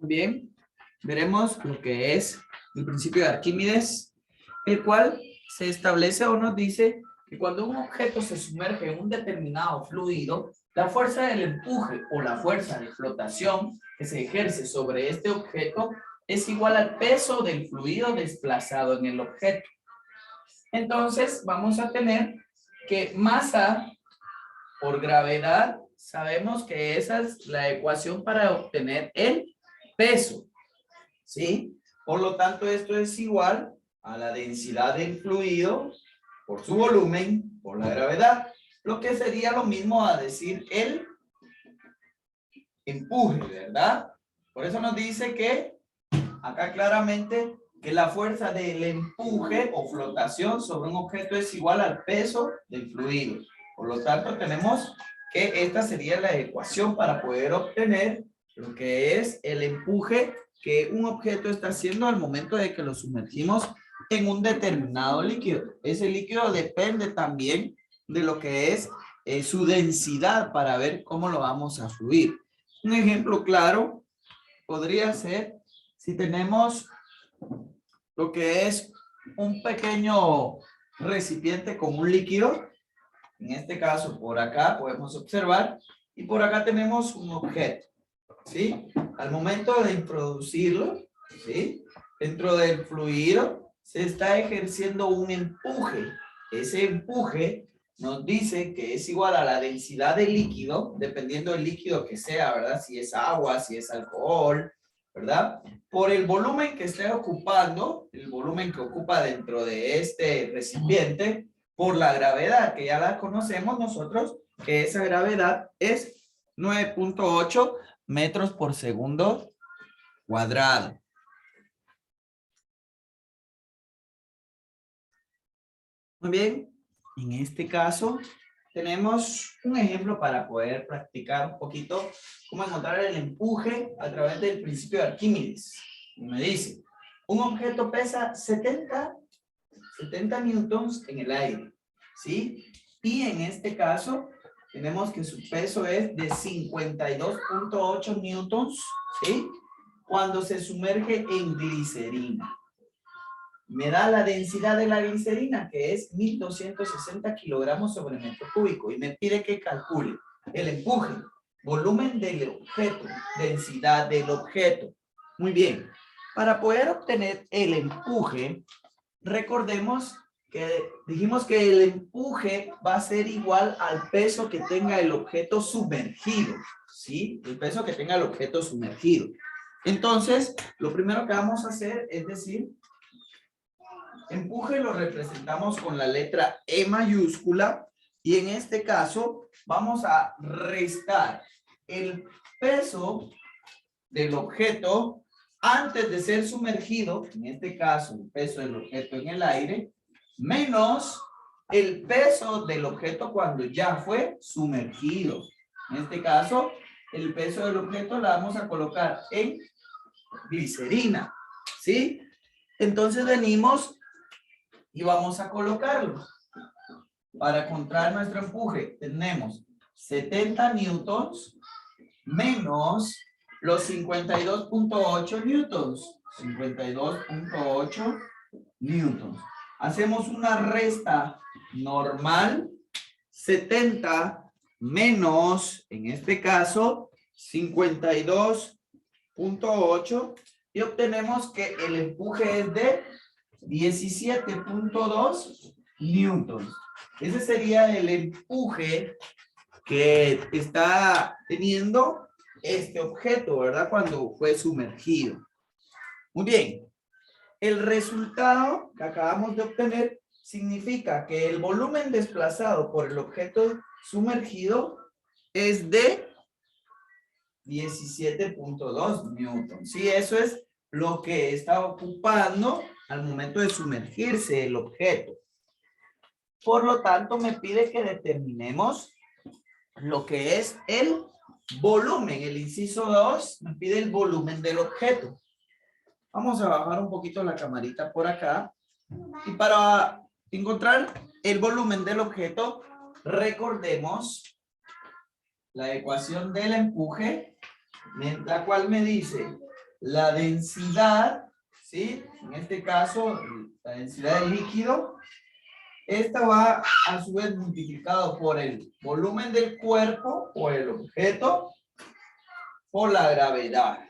Bien, veremos lo que es el principio de Arquímedes, el cual se establece o nos dice que cuando un objeto se sumerge en un determinado fluido, la fuerza del empuje o la fuerza de flotación que se ejerce sobre este objeto es igual al peso del fluido desplazado en el objeto. Entonces, vamos a tener que masa por gravedad, sabemos que esa es la ecuación para obtener el peso, ¿sí? Por lo tanto, esto es igual a la densidad del fluido por su volumen por la gravedad, lo que sería lo mismo a decir el empuje, ¿verdad? Por eso nos dice que acá claramente que la fuerza del empuje o flotación sobre un objeto es igual al peso del fluido. Por lo tanto, tenemos que esta sería la ecuación para poder obtener lo que es el empuje que un objeto está haciendo al momento de que lo sumergimos en un determinado líquido. Ese líquido depende también de lo que es su densidad para ver cómo lo vamos a fluir. Un ejemplo claro podría ser si tenemos lo que es un pequeño recipiente con un líquido. En este caso, por acá podemos observar, y por acá tenemos un objeto, ¿sí? Al momento de introducirlo, ¿sí? Dentro del fluido se está ejerciendo un empuje. Ese empuje nos dice que es igual a la densidad del líquido, dependiendo del líquido que sea, ¿verdad? Si es agua, si es alcohol, ¿verdad? Por el volumen que esté ocupando, el volumen que ocupa dentro de este recipiente, por la gravedad, que ya la conocemos nosotros, que esa gravedad es 9.8 metros por segundo cuadrado. Muy bien, en este caso tenemos un ejemplo para poder practicar un poquito cómo encontrar el empuje a través del principio de Arquímedes. Me dice, un objeto pesa 70 newtons en el aire, ¿sí? Y en este caso tenemos que su peso es de 52.8 newtons, ¿sí? Cuando se sumerge en glicerina. Me da la densidad de la glicerina, que es 1260 kilogramos sobre metro cúbico, y me pide que calcule el empuje, volumen del objeto, densidad del objeto. Muy bien, para poder obtener el empuje, recordemos que dijimos que el empuje va a ser igual al peso que tenga el objeto sumergido, ¿sí? El peso que tenga el objeto sumergido. Entonces, lo primero que vamos a hacer es decir, empuje lo representamos con la letra E mayúscula, y en este caso vamos a restar el peso del objeto antes de ser sumergido, en este caso el peso del objeto en el aire, menos el peso del objeto cuando ya fue sumergido. En este caso, el peso del objeto la vamos a colocar en glicerina, ¿sí? Entonces venimos y vamos a colocarlo. Para encontrar nuestro empuje, tenemos 70 newtons menos los 52.8 newtons. 52.8 newtons. Hacemos una resta normal. 70 menos, en este caso, 52.8, y obtenemos que el empuje es de 17.2 newtons. Ese sería el empuje que está teniendo este objeto, ¿verdad? Cuando fue sumergido. Muy bien. El resultado que acabamos de obtener significa que el volumen desplazado por el objeto sumergido es de 17.2 newtons. Sí, eso es lo que está ocupando al momento de sumergirse el objeto. Por lo tanto, me pide que determinemos lo que es el volumen. El inciso 2 me pide el volumen del objeto. Vamos a bajar un poquito la camarita por acá. Y para encontrar el volumen del objeto, recordemos la ecuación del empuje, la cual me dice la densidad, ¿sí? En este caso, la densidad del líquido, esta va a su vez multiplicado por el volumen del cuerpo o el objeto por la gravedad.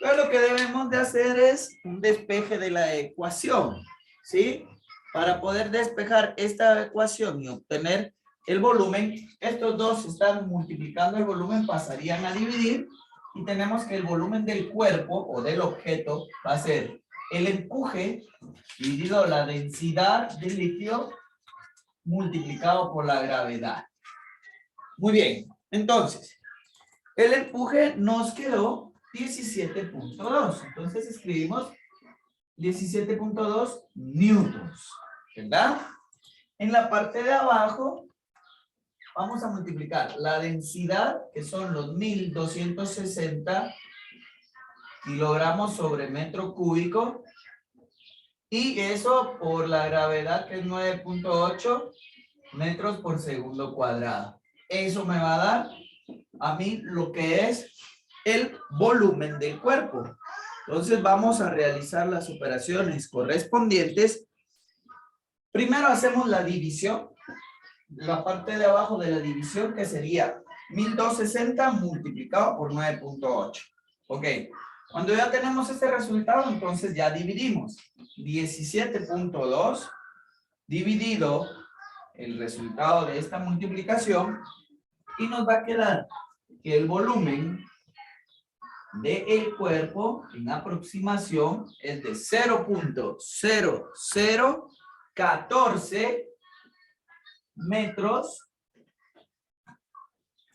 Pero lo que debemos de hacer es un despeje de la ecuación, ¿sí? Para poder despejar esta ecuación y obtener el volumen, estos dos se están multiplicando el volumen, pasarían a dividir y tenemos que el volumen del cuerpo o del objeto va a ser el empuje dividido la densidad del líquido multiplicado por la gravedad. Muy bien, entonces, el empuje nos quedó 17.2. Entonces escribimos 17.2 newtons, ¿verdad? En la parte de abajo vamos a multiplicar la densidad, que son los 1260 kilogramos sobre metro cúbico, y eso por la gravedad, que es 9.8 metros por segundo cuadrado. Eso me va a dar a mí lo que es el volumen del cuerpo. Entonces vamos a realizar las operaciones correspondientes. Primero hacemos la división. La parte de abajo de la división, que sería 1260 multiplicado por 9.8. Ok. Cuando ya tenemos este resultado, entonces ya dividimos 17.2 dividido el resultado de esta multiplicación y nos va a quedar que el volumen del cuerpo en aproximación es de 0.0014 metros,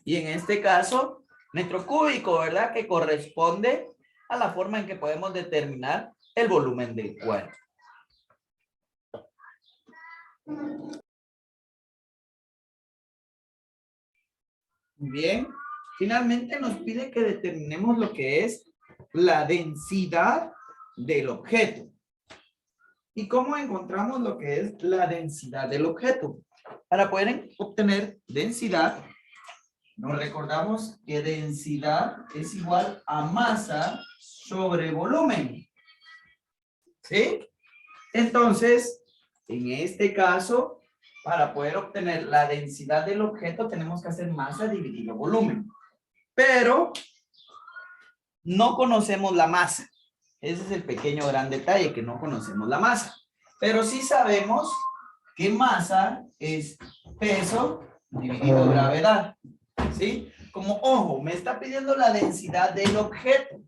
y en este caso metro cúbico, ¿verdad? Que corresponde a la forma en que podemos determinar el volumen del cuerpo. Muy bien. Finalmente nos pide que determinemos lo que es la densidad del objeto. ¿Y cómo encontramos lo que es la densidad del objeto? Para poder obtener densidad, nos recordamos que densidad es igual a masa sobre volumen. ¿Sí? Entonces, en este caso, para poder obtener la densidad del objeto, tenemos que hacer masa dividido volumen. Pero no conocemos la masa. Ese es el pequeño gran detalle, que no conocemos la masa. Pero sí sabemos que masa es peso dividido gravedad. ¿Sí? Como, ojo, me está pidiendo la densidad del objeto.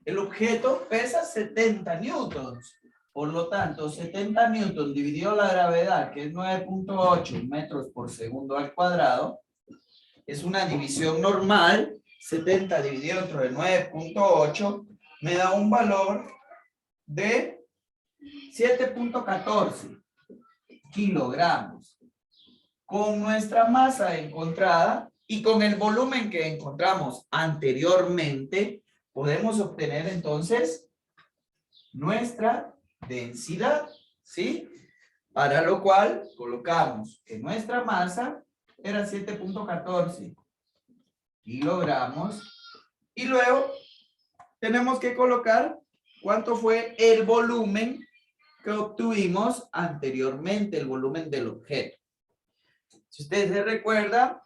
El objeto pesa 70 newtons. Por lo tanto, 70 newtons dividido la gravedad, que es 9.8 metros por segundo al cuadrado, es una división normal. 70 dividido entre 9.8 me da un valor de 7.14 kilogramos. Con nuestra masa encontrada y con el volumen que encontramos anteriormente, podemos obtener entonces nuestra densidad, ¿sí? Para lo cual colocamos que nuestra masa era 7.14 kilogramos y luego tenemos que colocar cuánto fue el volumen que obtuvimos anteriormente, el volumen del objeto. Si ustedes se recuerdan,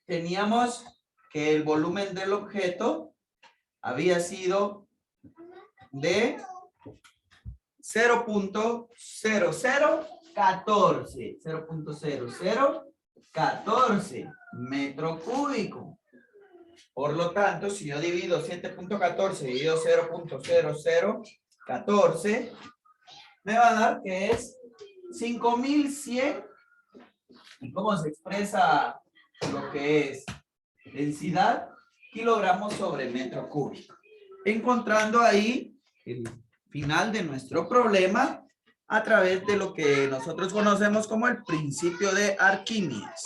teníamos que el volumen del objeto había sido de 0.0014 metro cúbico. Por lo tanto, si yo divido 7.14 dividido 0.0014, me va a dar que es 5100. ¿Y cómo se expresa lo que es densidad? Kilogramos sobre metro cúbico. Encontrando ahí el final de nuestro problema a través de lo que nosotros conocemos como el principio de Arquímedes.